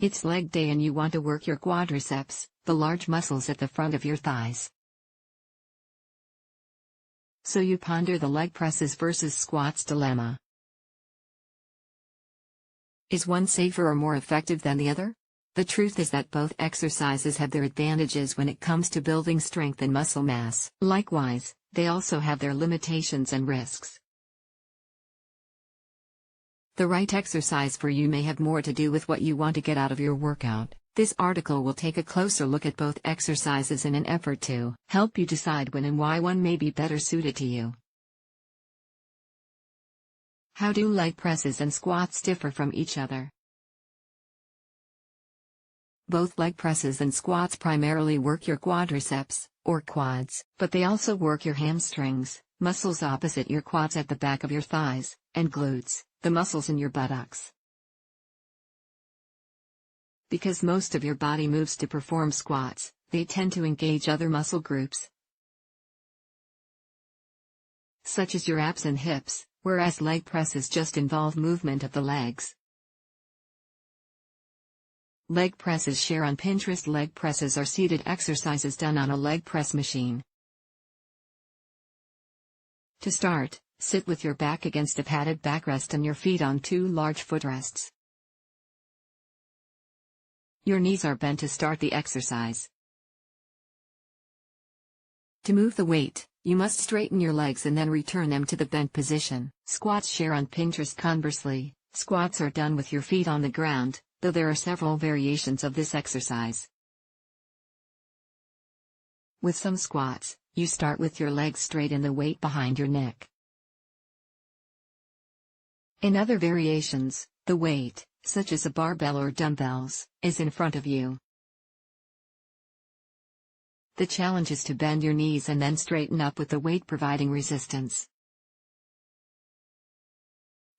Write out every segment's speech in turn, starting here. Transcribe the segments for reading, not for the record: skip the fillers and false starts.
It's leg day and you want to work your quadriceps, the large muscles at the front of your thighs. So you ponder the leg presses versus squats dilemma. Is one safer or more effective than the other? The truth is that both exercises have their advantages when it comes to building strength and muscle mass. Likewise, they also have their limitations and risks. The right exercise for you may have more to do with what you want to get out of your workout. This article will take a closer look at both exercises in an effort to help you decide when and why one may be better suited to you. How do leg presses and squats differ from each other? Both leg presses and squats primarily work your quadriceps, or quads, but they also work your hamstrings, muscles opposite your quads at the back of your thighs, and glutes, the muscles in your buttocks. Because most of your body moves to perform squats, they tend to engage other muscle groups, such as your abs and hips, whereas leg presses just involve movement of the legs. Leg presses share on Pinterest. Leg presses are seated exercises done on a leg press machine. To start, sit with your back against a padded backrest and your feet on two large footrests. Your knees are bent to start the exercise. To move the weight, you must straighten your legs and then return them to the bent position. Squats share on Pinterest. Conversely, squats are done with your feet on the ground, though there are several variations of this exercise. With some squats, you start with your legs straight and the weight behind your neck. In other variations, the weight, such as a barbell or dumbbells, is in front of you. The challenge is to bend your knees and then straighten up with the weight providing resistance.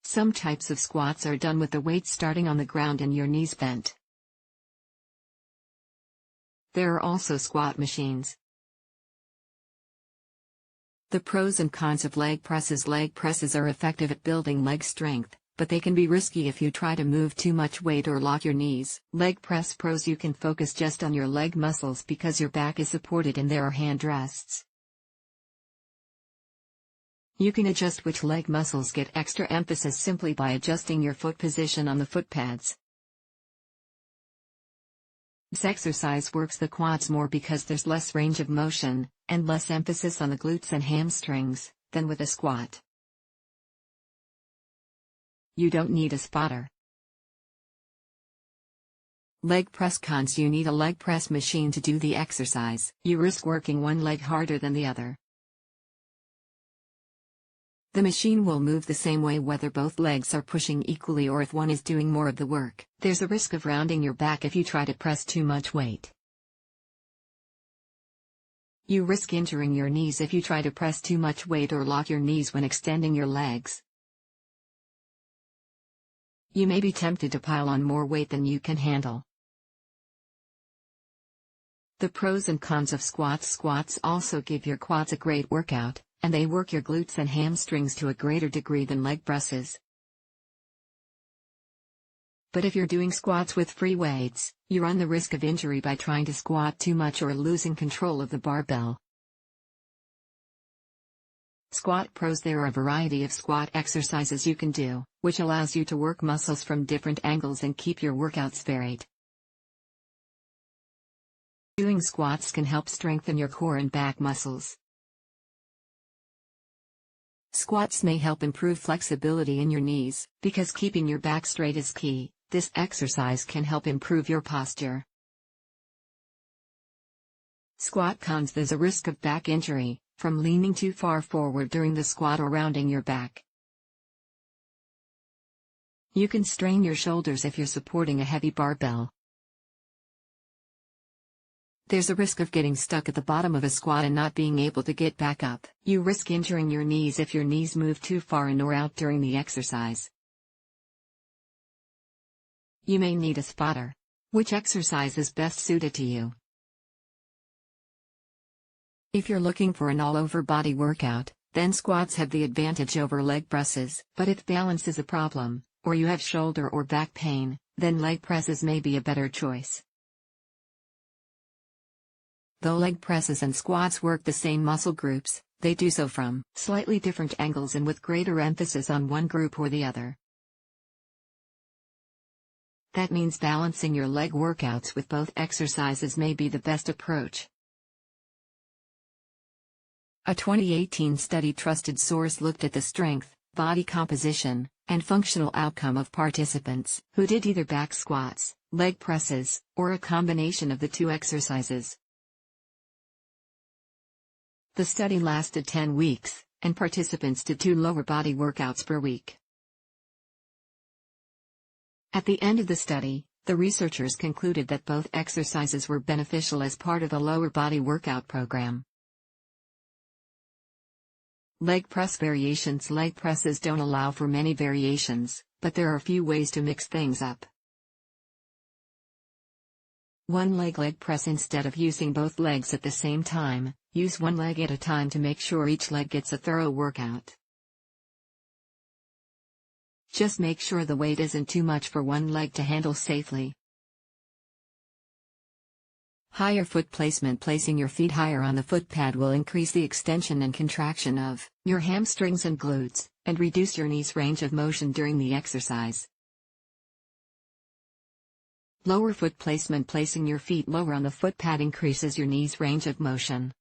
Some types of squats are done with the weight starting on the ground and your knees bent. There are also squat machines. The pros and cons of leg presses. Leg presses are effective at building leg strength, but they can be risky if you try to move too much weight or lock your knees. Leg press pros. You can focus just on your leg muscles because your back is supported and there are hand rests. You can adjust which leg muscles get extra emphasis simply by adjusting your foot position on the foot pads. This exercise works the quads more because there's less range of motion, and less emphasis on the glutes and hamstrings, than with a squat. You don't need a spotter. Leg press cons. You need a leg press machine to do the exercise. You risk working one leg harder than the other. The machine will move the same way whether both legs are pushing equally or if one is doing more of the work. There's a risk of rounding your back if you try to press too much weight. You risk injuring your knees if you try to press too much weight or lock your knees when extending your legs. You may be tempted to pile on more weight than you can handle. The pros and cons of squats. Squats also give your quads a great workout, and they work your glutes and hamstrings to a greater degree than leg presses. But if you're doing squats with free weights, you run the risk of injury by trying to squat too much or losing control of the barbell. Squat pros. There are a variety of squat exercises you can do, which allows you to work muscles from different angles and keep your workouts varied. Doing squats can help strengthen your core and back muscles. Squats may help improve flexibility in your knees, because keeping your back straight is key. This exercise can help improve your posture. Squat cons. There's a risk of back injury, from leaning too far forward during the squat or rounding your back. You can strain your shoulders if you're supporting a heavy barbell. There's a risk of getting stuck at the bottom of a squat and not being able to get back up. You risk injuring your knees if your knees move too far in or out during the exercise. You may need a spotter. Which exercise is best suited to you? If you're looking for an all-over body workout, then squats have the advantage over leg presses. But if balance is a problem, or you have shoulder or back pain, then leg presses may be a better choice. Though leg presses and squats work the same muscle groups, they do so from slightly different angles and with greater emphasis on one group or the other. That means balancing your leg workouts with both exercises may be the best approach. A 2018 study trusted source looked at the strength, body composition, and functional outcome of participants who did either back squats, leg presses, or a combination of the two exercises. The study lasted 10 weeks, and participants did 2 lower body workouts per week. At the end of the study, the researchers concluded that both exercises were beneficial as part of a lower body workout program. Leg press variations. Leg presses don't allow for many variations, but there are a few ways to mix things up. One leg press. Instead of using both legs at the same time, use one leg at a time to make sure each leg gets a thorough workout. Just make sure the weight isn't too much for one leg to handle safely. Higher foot placement. Placing your feet higher on the foot pad will increase the extension and contraction of your hamstrings and glutes, and reduce your knees' range of motion during the exercise. Lower foot placement. Placing your feet lower on the foot pad increases your knees' range of motion.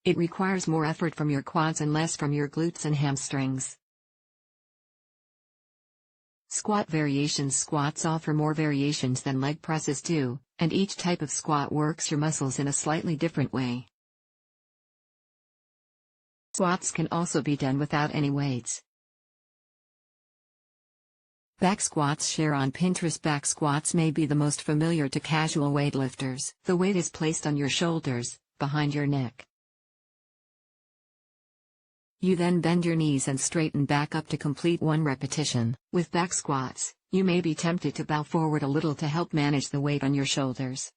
It requires more effort from your quads and less from your glutes and hamstrings. Squat variations. Squats offer more variations than leg presses do, and each type of squat works your muscles in a slightly different way. Squats can also be done without any weights. Back squats. Share on Pinterest. Back squats may be the most familiar to casual weightlifters. The weight is placed on your shoulders, behind your neck. You then bend your knees and straighten back up to complete one repetition. With back squats, you may be tempted to bow forward a little to help manage the weight on your shoulders.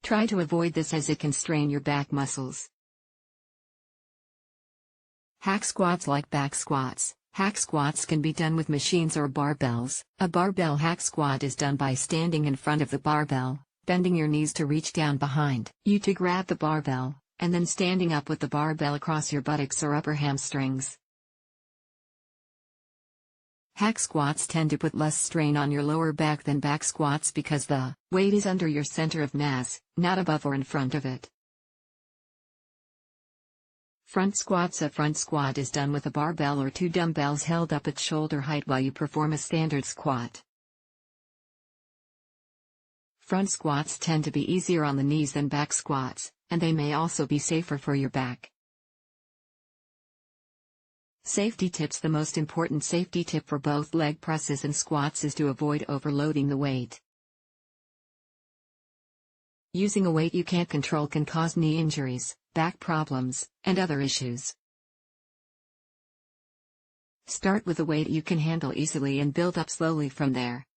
Try to avoid this as it can strain your back muscles. Hack squats. Like back squats, hack squats can be done with machines or barbells. A barbell hack squat is done by standing in front of the barbell, bending your knees to reach down behind you to grab the barbell, and then standing up with the barbell across your buttocks or upper hamstrings. Hack squats tend to put less strain on your lower back than back squats because the weight is under your center of mass, not above or in front of it. Front squats. A front squat is done with a barbell or 2 dumbbells held up at shoulder height while you perform a standard squat. Front squats tend to be easier on the knees than back squats, and they may also be safer for your back. Safety tips. The most important safety tip for both leg presses and squats is to avoid overloading the weight. Using a weight you can't control can cause knee injuries, back problems, and other issues. Start with a weight you can handle easily and build up slowly from there.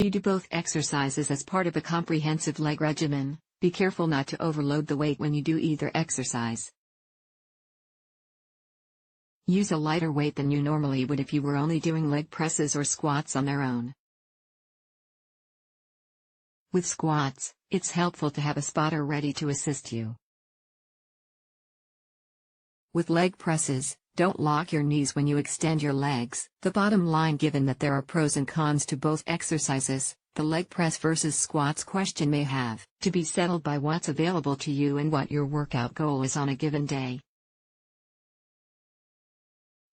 You do both exercises as part of a comprehensive leg regimen. Be careful not to overload the weight when you do either exercise. Use a lighter weight than you normally would if you were only doing leg presses or squats on their own. With squats, it's helpful to have a spotter ready to assist you. With leg presses, don't lock your knees when you extend your legs. The bottom line, given that there are pros and cons to both exercises, the leg press versus squats question may have to be settled by what's available to you and what your workout goal is on a given day.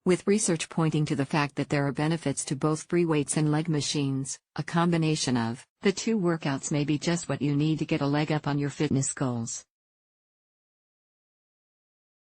With research pointing to the fact that there are benefits to both free weights and leg machines, a combination of the two workouts may be just what you need to get a leg up on your fitness goals.